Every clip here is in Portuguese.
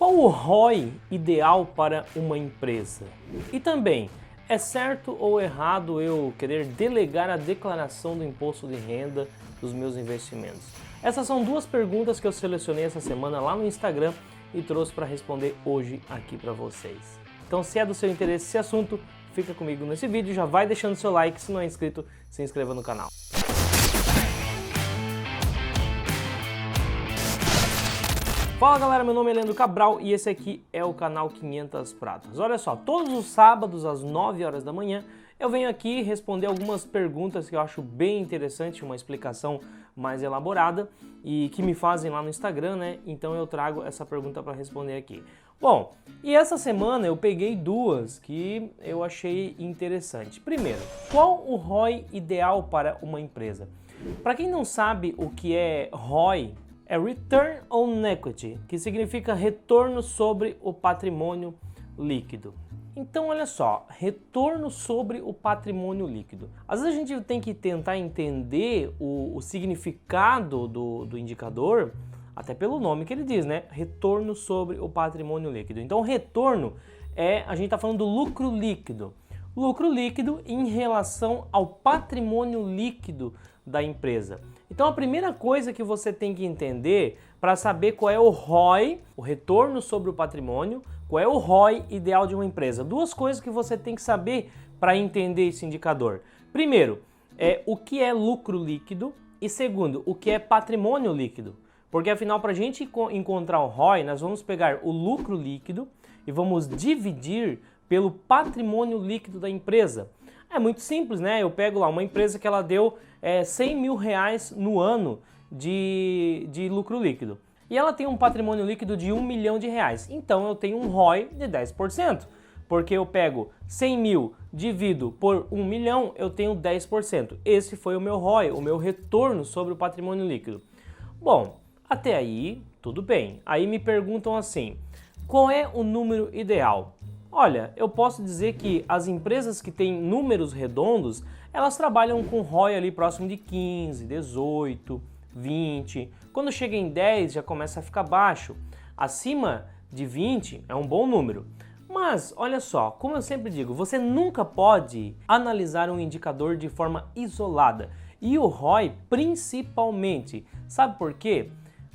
Qual o ROI ideal para uma empresa? E também, é certo ou errado eu querer delegar a declaração do imposto de renda dos meus investimentos? Essas são duas perguntas que eu selecionei essa semana lá no Instagram e trouxe para responder hoje aqui para vocês. Então, se é do seu interesse esse assunto, fica comigo nesse vídeo, já vai deixando seu like, se não é inscrito, se inscreva no canal. Fala galera, meu nome é Leandro Cabral e esse aqui é o canal 500 Pratas. Olha só, todos os sábados às 9 horas da manhã eu venho aqui responder algumas perguntas que eu acho bem interessante, uma explicação mais elaborada e que me fazem lá no Instagram, né? Então eu trago essa pergunta para responder aqui. Bom, e essa semana eu peguei duas que eu achei interessante. Primeiro, qual o ROI ideal para uma empresa? Para quem não sabe o que é ROI, é Return on Equity, que significa retorno sobre o patrimônio líquido. Então, olha só, retorno sobre o patrimônio líquido. Às vezes a gente tem que tentar entender o significado do indicador, até pelo nome que ele diz, né? Retorno sobre o patrimônio líquido. Então, retorno a gente está falando do lucro líquido. Lucro líquido em relação ao patrimônio líquido da empresa. Então a primeira coisa que você tem que entender para saber qual é o ROI, o retorno sobre o patrimônio, qual é o ROI ideal de uma empresa. Duas coisas que você tem que saber para entender esse indicador. Primeiro, o que é lucro líquido e segundo, o que é patrimônio líquido. Porque afinal, para a gente encontrar o ROI, nós vamos pegar o lucro líquido e vamos dividir pelo patrimônio líquido da empresa. É muito simples, né? Eu pego lá uma empresa que ela deu 100 mil reais no ano de lucro líquido. E ela tem um patrimônio líquido de 1 milhão de reais. Então eu tenho um ROI de 10%. Porque eu pego 100 mil, divido por 1 milhão, eu tenho 10%. Esse foi o meu ROI, o meu retorno sobre o patrimônio líquido. Bom, até aí tudo bem. Aí me perguntam assim, qual é o número ideal? Olha, eu posso dizer que as empresas que têm números redondos, elas trabalham com ROI ali próximo de 15, 18, 20. Quando chega em 10 já começa a ficar baixo. Acima de 20 é um bom número. Mas, olha só, como eu sempre digo, você nunca pode analisar um indicador de forma isolada. E o ROI principalmente. Sabe por quê?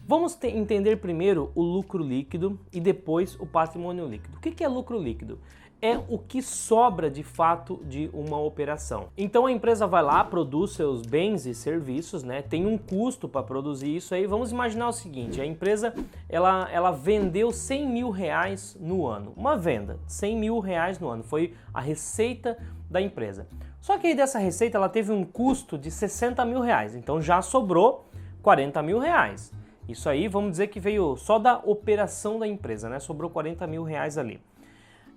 Vamos entender primeiro o lucro líquido e depois o patrimônio líquido. O que é lucro líquido? É o que sobra de fato de uma operação. Então a empresa vai lá, produz seus bens e serviços, né? Tem um custo para produzir isso aí. Vamos imaginar o seguinte, a empresa ela vendeu 100 mil reais no ano. Uma venda, 100 mil reais no ano, foi a receita da empresa. Só que aí dessa receita ela teve um custo de 60 mil reais, então já sobrou 40 mil reais. Isso aí, vamos dizer que veio só da operação da empresa, né? Sobrou 40 mil reais ali.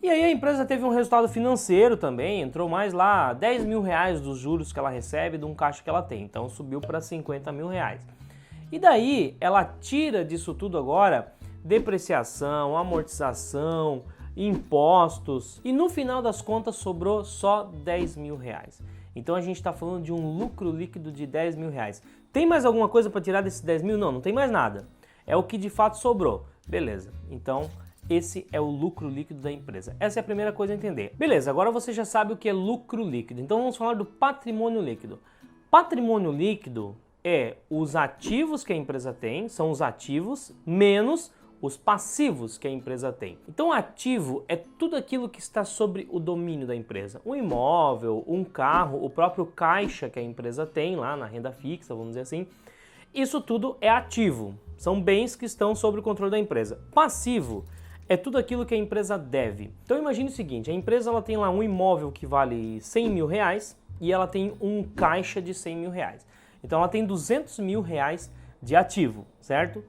E aí a empresa teve um resultado financeiro também, entrou mais lá 10 mil reais dos juros que ela recebe de um caixa que ela tem. Então subiu para 50 mil reais. E daí ela tira disso tudo agora depreciação, amortização, impostos. E no final das contas sobrou só 10 mil reais. Então a gente está falando de um lucro líquido de 10 mil reais. Tem mais alguma coisa para tirar desses 10 mil? Não, não tem mais nada. É o que de fato sobrou. Beleza, então esse é o lucro líquido da empresa. Essa é a primeira coisa a entender. Beleza, agora você já sabe o que é lucro líquido. Então vamos falar do patrimônio líquido. Patrimônio líquido é os ativos que a empresa tem, são os ativos, menos os passivos que a empresa tem. Então, ativo é tudo aquilo que está sobre o domínio da empresa. Um imóvel, um carro, o próprio caixa que a empresa tem lá na renda fixa, vamos dizer assim. Isso tudo é ativo. São bens que estão sob o controle da empresa. Passivo é tudo aquilo que a empresa deve. Então, imagine o seguinte, a empresa ela tem lá um imóvel que vale 100 mil reais e ela tem um caixa de 100 mil reais. Então, ela tem 200 mil reais de ativo, certo?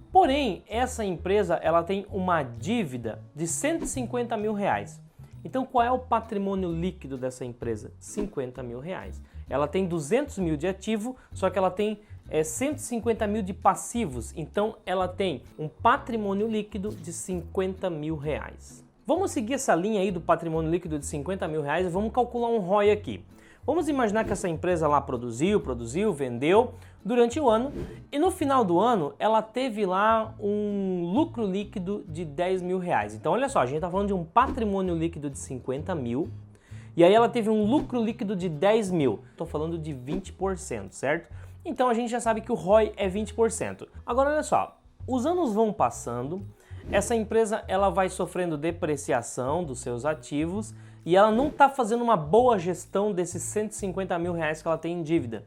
Porém, essa empresa ela tem uma dívida de 150 mil reais. Então, qual é o patrimônio líquido dessa empresa? 50 mil reais. Ela tem 200 mil de ativo, só que ela tem 150 mil de passivos. Então, ela tem um patrimônio líquido de 50 mil reais. Vamos seguir essa linha aí do patrimônio líquido de 50 mil reais e vamos calcular um ROI aqui. Vamos imaginar que essa empresa lá produziu, vendeu durante o ano e no final do ano ela teve lá um lucro líquido de 10 mil reais. Então olha só, a gente está falando de um patrimônio líquido de 50 mil e aí ela teve um lucro líquido de 10 mil. Estou falando de 20%, certo? Então a gente já sabe que o ROI é 20%. Agora olha só, os anos vão passando, essa empresa ela vai sofrendo depreciação dos seus ativos e ela não está fazendo uma boa gestão desses 150 mil reais que ela tem em dívida.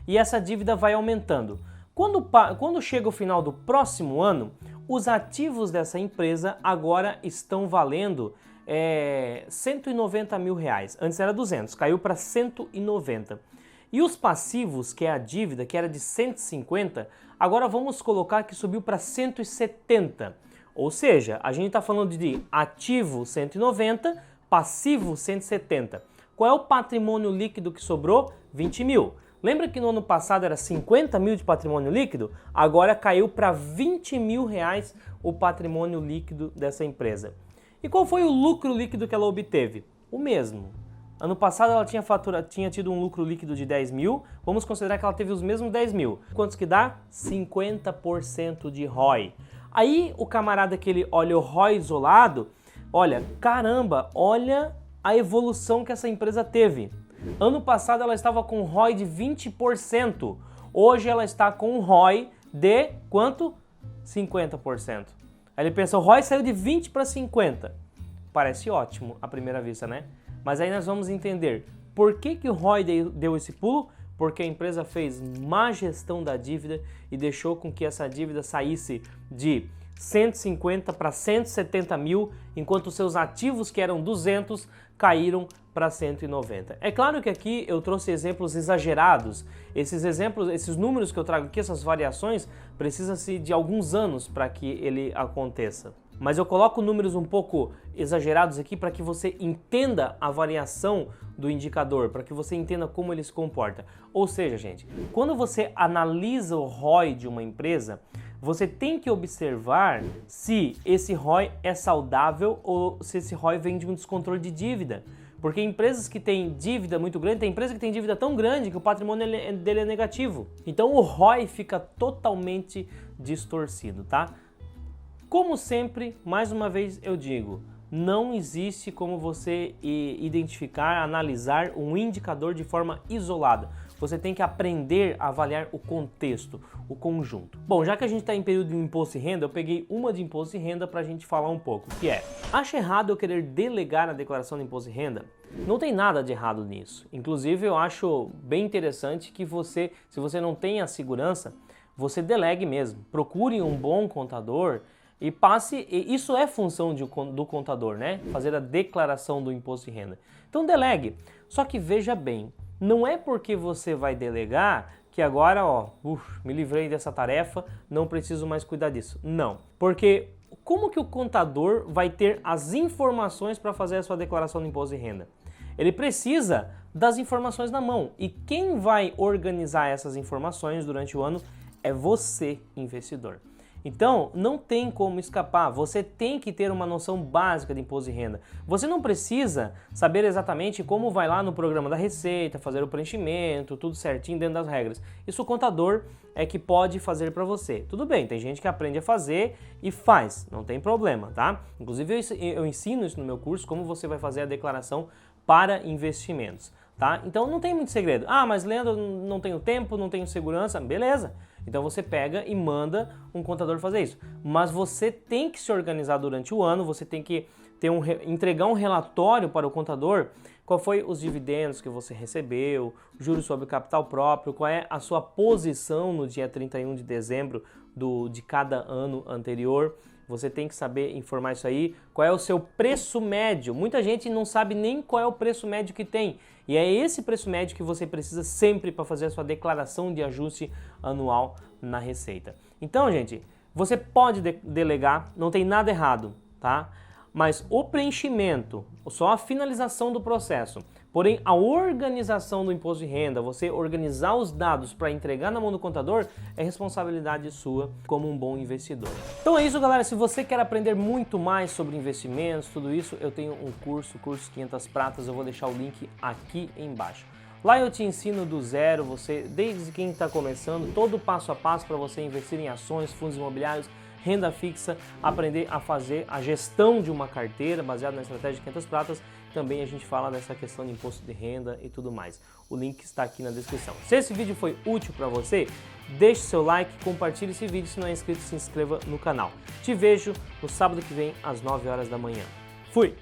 E essa dívida vai aumentando. Quando chega o final do próximo ano, os ativos dessa empresa agora estão valendo 190 mil reais. Antes era 200, caiu para 190. E os passivos, que é a dívida, que era de 150, agora vamos colocar que subiu para 170. Ou seja, a gente está falando de ativo 190, passivo 170. Qual é o patrimônio líquido que sobrou? 20 mil. Lembra que no ano passado era 50 mil de patrimônio líquido? Agora caiu para 20 mil reais o patrimônio líquido dessa empresa. E qual foi o lucro líquido que ela obteve? O mesmo. Ano passado ela tinha tido um lucro líquido de 10 mil, vamos considerar que ela teve os mesmos 10 mil. Quantos que dá? 50% de ROI. Aí o camarada que ele olha o ROI isolado, olha, caramba, olha a evolução que essa empresa teve. Ano passado ela estava com um ROI de 20%, hoje ela está com um ROI de quanto? 50%. Aí ele pensa, o ROI saiu de 20 para 50. Parece ótimo à primeira vista, né? Mas aí nós vamos entender por que o ROI deu esse pulo, porque a empresa fez má gestão da dívida e deixou com que essa dívida saísse de 150 para 170 mil, enquanto seus ativos, que eram 200, caíram para 190. É claro que aqui eu trouxe exemplos exagerados. Esses números que eu trago aqui, essas variações, precisam-se de alguns anos para que ele aconteça. Mas eu coloco números um pouco exagerados aqui para que você entenda a variação do indicador, para que você entenda como ele se comporta. Ou seja, gente, quando você analisa o ROI de uma empresa, você tem que observar se esse ROI é saudável ou se esse ROI vem de um descontrole de dívida. Porque empresas que têm dívida muito grande, tem empresa que tem dívida tão grande que o patrimônio dele é negativo. Então o ROI fica totalmente distorcido, tá? Como sempre, mais uma vez eu digo, não existe como você identificar, analisar um indicador de forma isolada. Você tem que aprender a avaliar o contexto, o conjunto. Bom, já que a gente está em período de imposto de renda, eu peguei uma de imposto de renda para a gente falar um pouco, que é: acha errado eu querer delegar a declaração de imposto de renda? Não tem nada de errado nisso. Inclusive, eu acho bem interessante que você, se você não tem a segurança, você delegue mesmo. Procure um bom contador e passe, isso é função do contador, né? Fazer a declaração do imposto de renda. Então delegue. Só que veja bem, não é porque você vai delegar que agora, me livrei dessa tarefa, não preciso mais cuidar disso. Não, porque como que o contador vai ter as informações para fazer a sua declaração do imposto de renda? Ele precisa das informações na mão e quem vai organizar essas informações durante o ano é você, investidor. Então, não tem como escapar, você tem que ter uma noção básica de imposto de renda. Você não precisa saber exatamente como vai lá no programa da Receita, fazer o preenchimento, tudo certinho dentro das regras. Isso o contador é que pode fazer para você. Tudo bem, tem gente que aprende a fazer e faz, não tem problema, tá? Inclusive eu ensino isso no meu curso, como você vai fazer a declaração para investimentos, tá? Então não tem muito segredo. Ah, mas Leandro, não tenho tempo, não tenho segurança, beleza. Então você pega e manda um contador fazer isso. Mas você tem que se organizar durante o ano, você tem que entregar um relatório para o contador, qual foi os dividendos que você recebeu, juros sobre o capital próprio, qual é a sua posição no dia 31 de dezembro de cada ano anterior. Você tem que saber informar isso aí, qual é o seu preço médio. Muita gente não sabe nem qual é o preço médio que tem. E é esse preço médio que você precisa sempre para fazer a sua declaração de ajuste anual na Receita. Então, gente, você pode delegar, não tem nada errado, tá? Mas o preenchimento, só a finalização do processo, porém a organização do imposto de renda, você organizar os dados para entregar na mão do contador, é responsabilidade sua como um bom investidor. Então é isso, galera. Se você quer aprender muito mais sobre investimentos, tudo isso, eu tenho um curso 500 pratas, eu vou deixar o link aqui embaixo. Lá eu te ensino do zero, desde quem está começando, todo o passo a passo para você investir em ações, fundos imobiliários, renda fixa, aprender a fazer a gestão de uma carteira baseada na estratégia de 500 pratas. Também a gente fala dessa questão de imposto de renda e tudo mais. O link está aqui na descrição. Se esse vídeo foi útil para você, deixe seu like, compartilhe esse vídeo. Se não é inscrito, se inscreva no canal. Te vejo no sábado que vem às 9 horas da manhã. Fui!